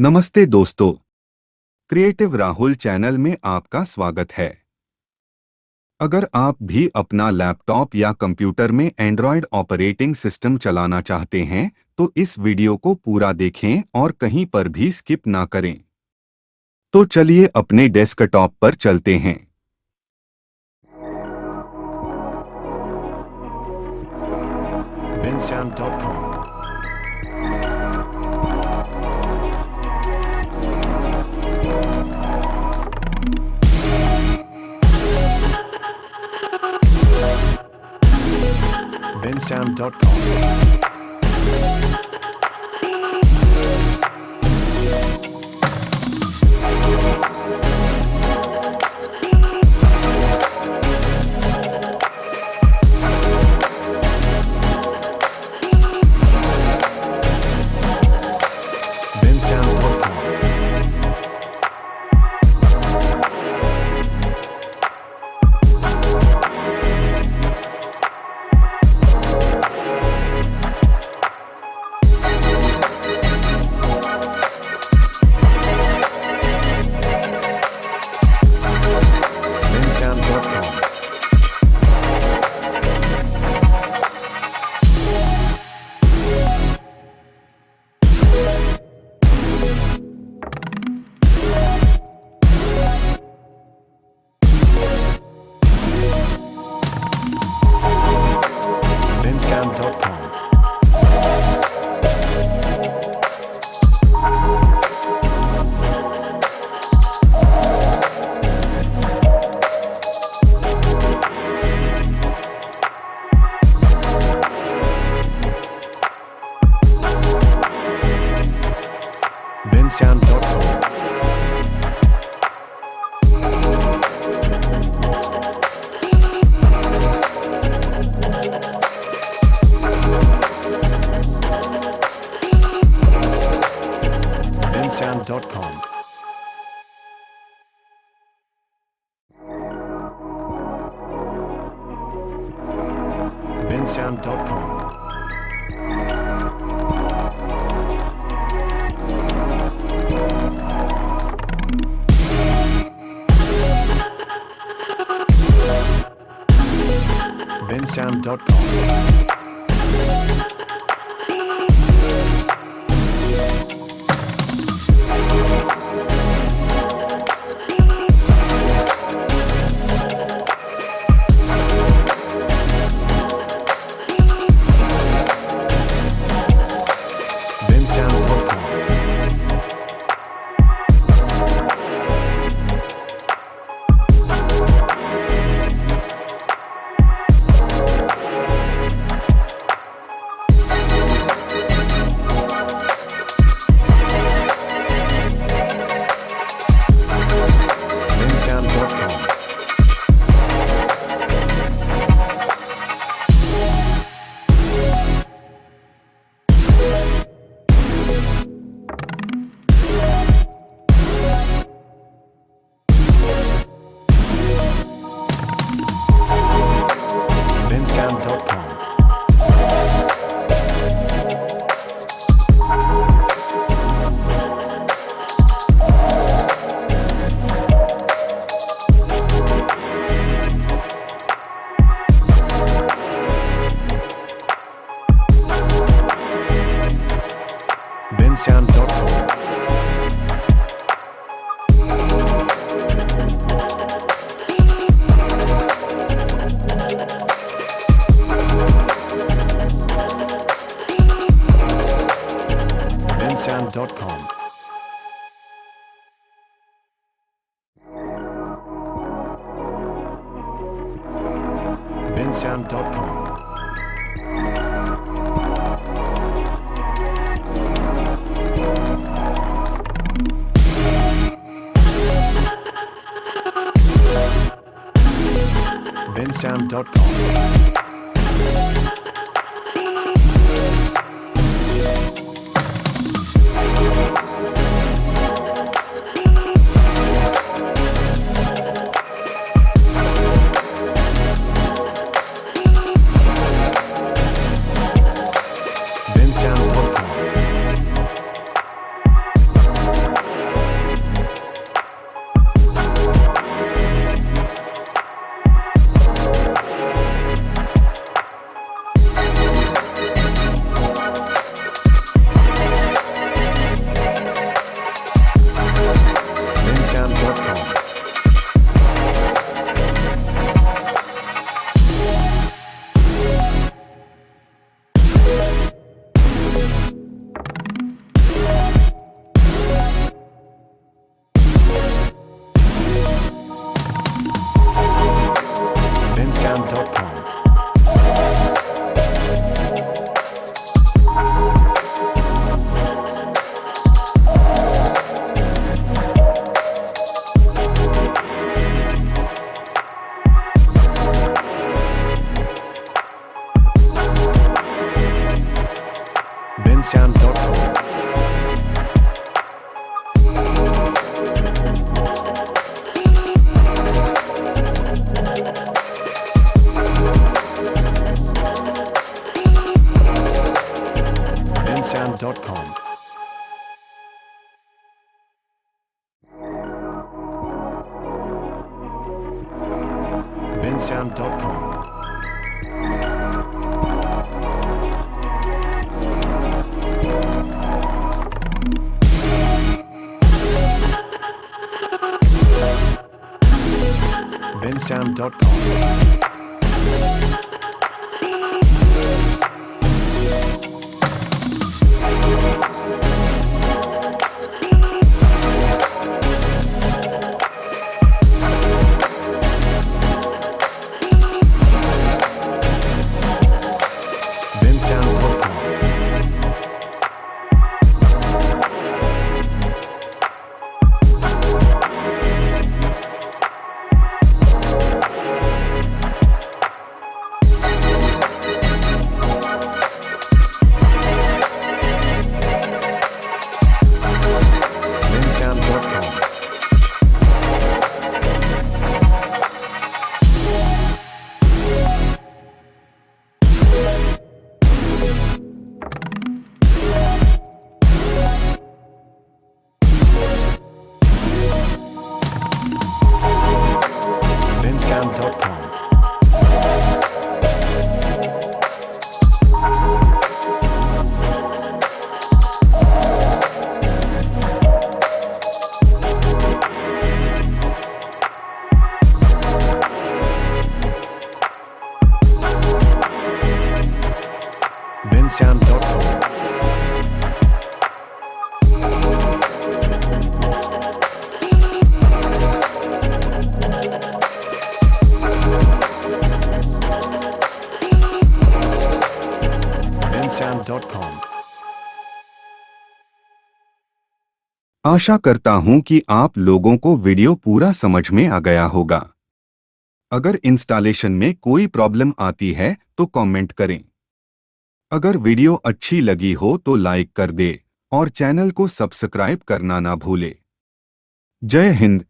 नमस्ते दोस्तों, creative Rahul channel में आपका स्वागत है। अगर आप भी अपना लैपटॉप या कंप्यूटर में एंड्रॉयड ऑपरेटिंग सिस्टम चलाना चाहते हैं, तो इस वीडियो को पूरा देखें और कहीं पर भी स्किप ना करें। तो चलिए अपने डेस्कटॉप पर चलते हैं। bensound.com bensound.com bensound.com bensound.com bensound.com bensound.com bensound.com bensound.com bensound.com bensound.com bensound.com. bensound.com. bensound.com. bensound.com. bensound.com. bensound.com. bensound.com. आशा करता हूं कि आप लोगों को वीडियो पूरा समझ में आ गया होगा। अगर इंस्टॉलेशन में कोई प्रॉब्लम आती है तो कमेंट करें। अगर वीडियो अच्छी लगी हो तो लाइक कर दे और चैनल को सब्सक्राइब करना ना भूले। जय हिंद।